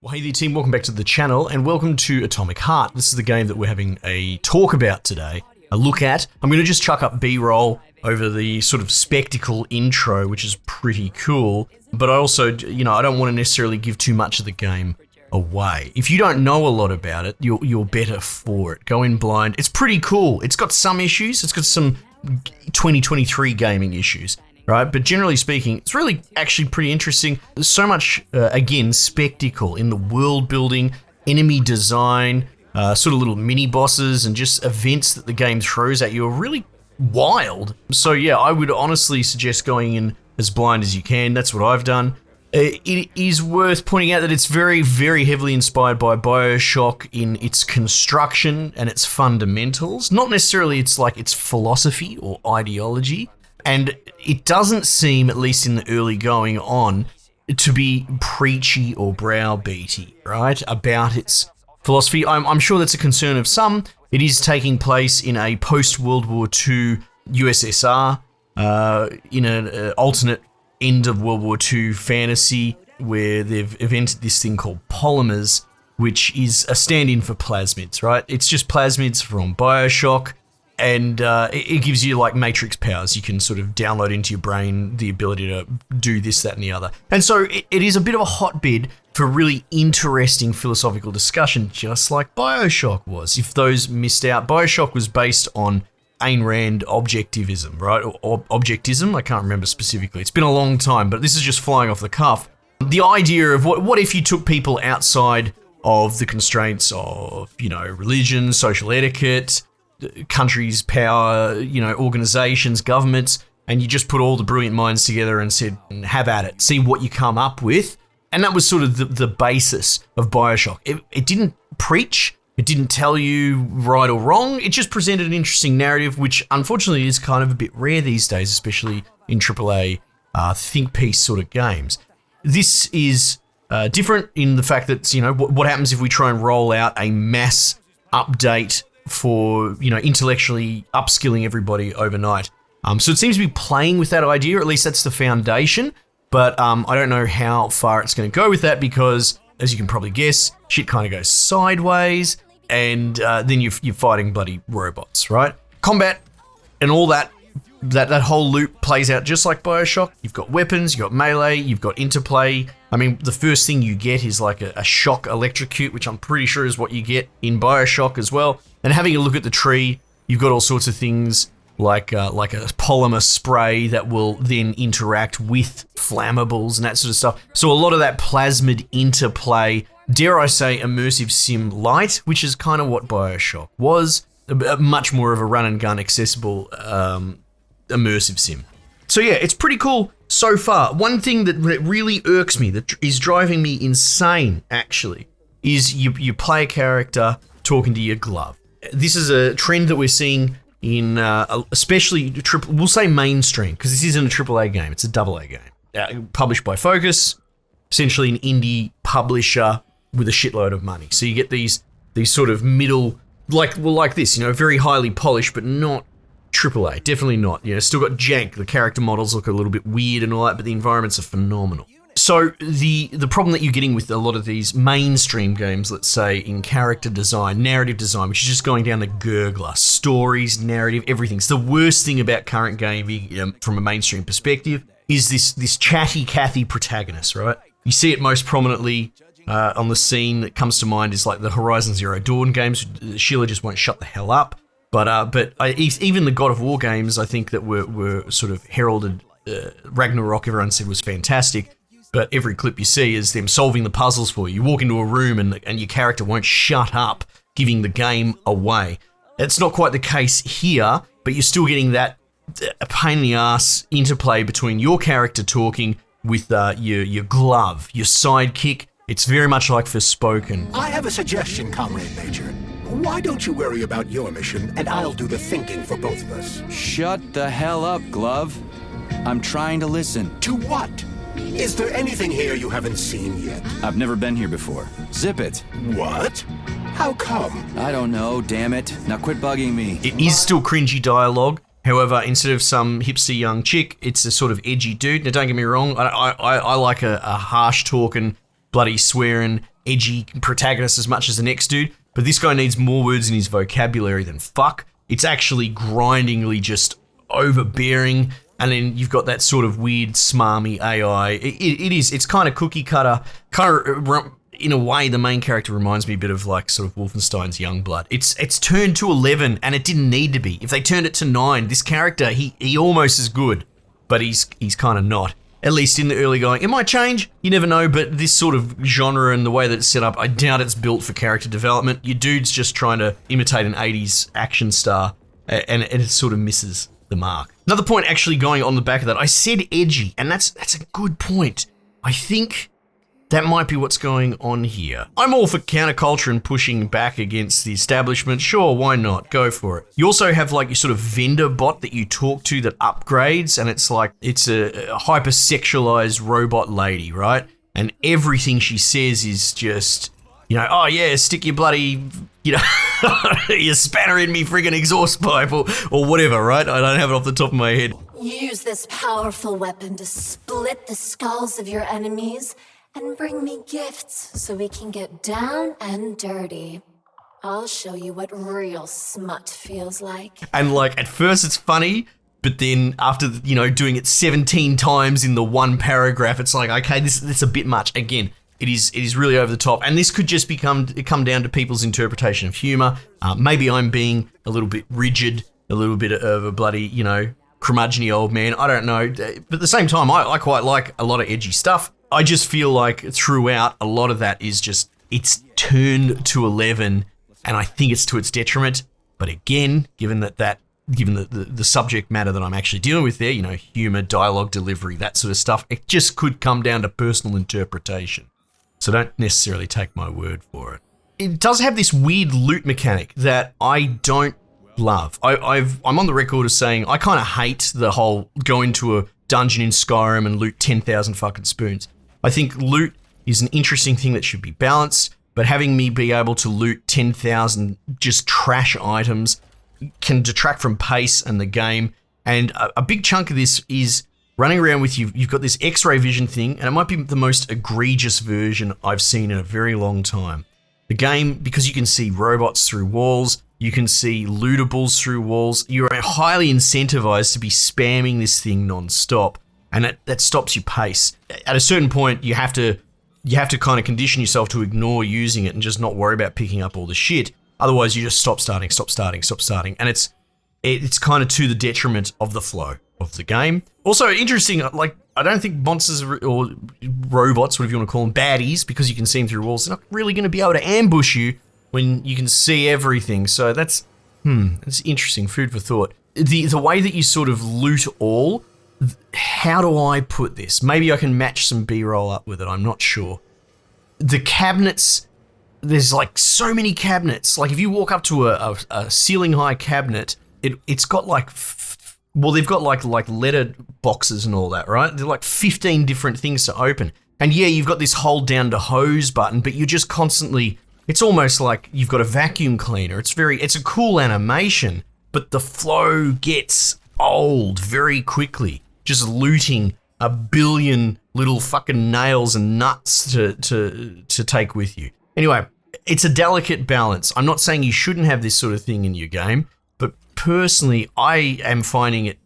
Well, hey there team, welcome back to the channel and welcome to Atomic Heart. This is the game that we're having a talk about today, a look at. I'm going to just chuck up B-roll over the sort of spectacle intro, which is pretty cool, but I also, I don't want to necessarily give too much of the game away. If you don't know a lot about it, you're better for it. Go in blind. It's pretty cool. It's got some issues. It's got some 2023 gaming issues. Right, but generally speaking, it's really actually pretty interesting. There's so much, again, spectacle in the world building, enemy design, sort of little mini bosses, and just events that the game throws at you are really wild. So yeah, I would honestly suggest going in as blind as you can. That's what I've done. It is worth pointing out that it's very, very heavily inspired by BioShock in its construction and its fundamentals. Not necessarily its philosophy or ideology. And it doesn't seem, at least in the early going on, to be preachy or browbeaty, right, about its philosophy. I'm sure that's a concern of some. It is taking place in a post-World War II USSR, in an alternate end of World War II fantasy, where they've invented this thing called polymers, which is a stand-in for plasmids, right? It's just plasmids from BioShock. And it gives you like matrix powers. You can sort of download into your brain the ability to do this, that, and the other. And so it is a bit of a hotbed for really interesting philosophical discussion, just like BioShock was. If those missed out, BioShock was based on Ayn Rand objectivism, right? Or objectism, I can't remember specifically. It's been a long time, but this is just flying off the cuff. The idea of what if you took people outside of the constraints of, religion, social etiquette, countries, power, organizations, governments, and you just put all the brilliant minds together and said, have at it, see what you come up with. And that was sort of the basis of BioShock. It didn't preach, it didn't tell you right or wrong, it just presented an interesting narrative, which unfortunately is kind of a bit rare these days, especially in AAA think piece sort of games. This is different in the fact that, what happens if we try and roll out a mass update for, intellectually upskilling everybody overnight. So it seems to be playing with that idea, or at least that's the foundation, but I don't know how far it's going to go with that because, as you can probably guess, shit kind of goes sideways, and then you're fighting bloody robots, right? Combat and all that whole loop plays out just like BioShock. You've got weapons, you've got melee, you've got interplay. I mean, the first thing you get is like a shock electrocute, which I'm pretty sure is what you get in BioShock as well. And having a look at the tree, you've got all sorts of things like a polymer spray that will then interact with flammables and that sort of stuff. So a lot of that plasmid interplay, dare I say, immersive sim light, which is kind of what BioShock was, much more of a run and gun accessible immersive sim. So yeah, it's pretty cool so far. One thing that really irks me, that is driving me insane actually, is you play a character talking to your glove. This is a trend that we're seeing in especially we'll say mainstream, because this isn't a AAA game, it's a AA game. Published by Focus, essentially an indie publisher with a shitload of money. So you get these sort of middle, like this, very highly polished, but not AAA, definitely not. Still got jank. The character models look a little bit weird and all that, but the environments are phenomenal. So the problem that you're getting with a lot of these mainstream games, let's say in character design, narrative design, which is just going down the gurgler, stories, narrative, everything. It's the worst thing about current gaming from a mainstream perspective is this chatty Cathy protagonist, right? You see it most prominently on the scene that comes to mind is like the Horizon Zero Dawn games. Sheila just won't shut the hell up. But even the God of War games, I think that were sort of heralded. Ragnarok, everyone said was fantastic, but every clip you see is them solving the puzzles for you. You walk into a room and your character won't shut up, giving the game away. It's not quite the case here, but you're still getting that pain in the ass interplay between your character talking with your glove, your sidekick. It's very much like Forspoken. I have a suggestion, Comrade Major. Why don't you worry about your mission, and I'll do the thinking for both of us? Shut the hell up, Glove. I'm trying to listen. To what? Is there anything here you haven't seen yet? I've never been here before. Zip it. What? How come? I don't know, damn it. Now quit bugging me. It is still cringy dialogue. However, instead of some hipster young chick, it's a sort of edgy dude. Now, don't get me wrong, I like a harsh talking, bloody swearing, edgy protagonist as much as the next dude, but this guy needs more words in his vocabulary than fuck. It's actually grindingly just overbearing, and then you've got that sort of weird, smarmy AI. It's kind of cookie cutter, in a way, the main character reminds me a bit of like sort of Wolfenstein's Youngblood. It's turned to 11 and it didn't need to be. If they turned it to 9, this character, he almost is good, but he's kind of not. At least in the early going. It might change, you never know, but this sort of genre and the way that it's set up, I doubt it's built for character development. Your dude's just trying to imitate an 80s action star, and it sort of misses the mark. Another point actually going on the back of that, I said edgy, and that's a good point. I think that might be what's going on here. I'm all for counterculture and pushing back against the establishment. Sure, why not? Go for it. You also have like your sort of vendor bot that you talk to that upgrades, and it's like, it's a hypersexualized robot lady, right? And everything she says is just, oh yeah, stick your bloody, your spanner in me friggin' exhaust pipe or whatever, right? I don't have it off the top of my head. Use this powerful weapon to split the skulls of your enemies and bring me gifts so we can get down and dirty. I'll show you what real smut feels like. And like, at first it's funny, but then after, doing it 17 times in the one paragraph, it's like, okay, this is a bit much. Again, it is really over the top. And this could just come down to people's interpretation of humor. Maybe I'm being a little bit rigid, a little bit of a bloody, curmudgeony old man. I don't know. But at the same time, I quite like a lot of edgy stuff. I just feel like throughout, a lot of that is just, it's turned to 11, and I think it's to its detriment. But again, given the subject matter that I'm actually dealing with there, humor, dialogue delivery, that sort of stuff, it just could come down to personal interpretation. So don't necessarily take my word for it. It does have this weird loot mechanic that I don't love. I'm on the record as saying I kind of hate the whole go into a dungeon in Skyrim and loot 10,000 fucking spoons. I think loot is an interesting thing that should be balanced, but having me be able to loot 10,000 just trash items can detract from pace and the game. And a big chunk of this is running around with you've got this X-ray vision thing, and it might be the most egregious version I've seen in a very long time. The game, because you can see robots through walls, you can see lootables through walls, you're highly incentivized to be spamming this thing non-stop. And that stops your pace. At a certain point, you have to kind of condition yourself to ignore using it and just not worry about picking up all the shit. Otherwise, you just stop starting. And it's kind of to the detriment of the flow of the game. Also, interesting, like, I don't think monsters or robots, whatever you want to call them, baddies, because you can see them through walls, they're not really going to be able to ambush you when you can see everything. So that's interesting, food for thought. The way that you sort of loot all, how do I put this? Maybe I can match some B-roll up with it, I'm not sure. The cabinets, there's like so many cabinets. Like if you walk up to a ceiling high cabinet, it's got like, they've got like letter boxes and all that, right? They're like 15 different things to open. And yeah, you've got this hold down to hose button, but you're just constantly, it's almost like you've got a vacuum cleaner. It's a cool animation, but the flow gets old very quickly. Just looting a billion little fucking nails and nuts to take with you. Anyway, it's a delicate balance. I'm not saying you shouldn't have this sort of thing in your game, but personally, I am finding it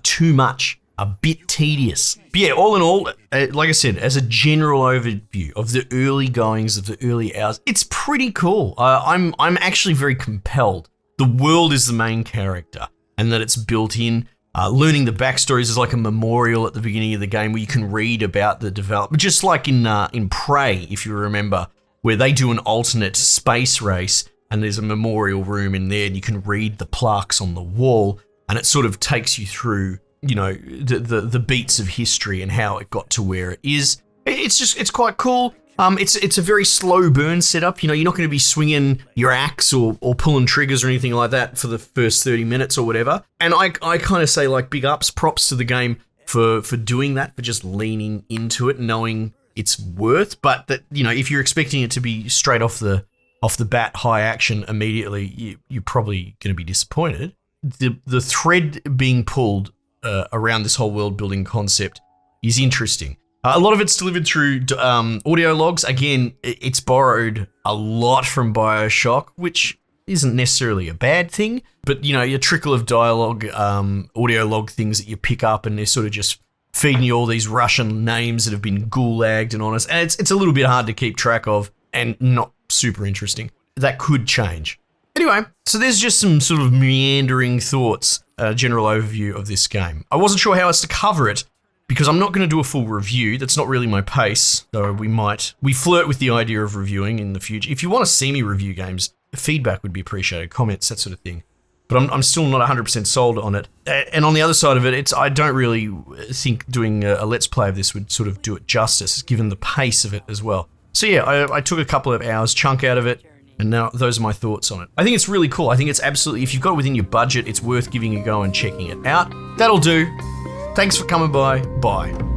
too much, a bit tedious. But yeah, all in all, like I said, as a general overview of the early goings, of the early hours, it's pretty cool. I'm actually very compelled. The world is the main character, and that it's built in. Learning the backstories is like a memorial at the beginning of the game where you can read about the development, just like in Prey, if you remember, where they do an alternate space race and there's a memorial room in there and you can read the plaques on the wall, and it sort of takes you through, the beats of history and how it got to where it is. It's quite cool. It's a very slow burn setup. You're not going to be swinging your axe or pulling triggers or anything like that for the first 30 minutes or whatever. And I kind of say like big ups, props to the game for doing that, for just leaning into it, knowing its worth. But that, if you're expecting it to be straight off the bat, high action immediately, you're probably going to be disappointed. The thread being pulled around this whole world building concept is interesting. A lot of it's delivered through audio logs. Again, it's borrowed a lot from BioShock, which isn't necessarily a bad thing. But, your trickle of dialogue, audio log things that you pick up, and they're sort of just feeding you all these Russian names that have been gulagged and honest. And it's a little bit hard to keep track of and not super interesting. That could change. Anyway, so there's just some sort of meandering thoughts, general overview of this game. I wasn't sure how else to cover it, because I'm not going to do a full review. That's not really my pace, though we flirt with the idea of reviewing in the future. If you want to see me review games, feedback would be appreciated, comments, that sort of thing. But I'm still not 100% sold on it. And on the other side of it, I don't really think doing a Let's Play of this would sort of do it justice, given the pace of it as well. So yeah, I took a couple of hours chunk out of it, and now those are my thoughts on it. I think it's really cool. I think it's absolutely, if you've got it within your budget, it's worth giving a go and checking it out. That'll do. Thanks for coming by. Bye.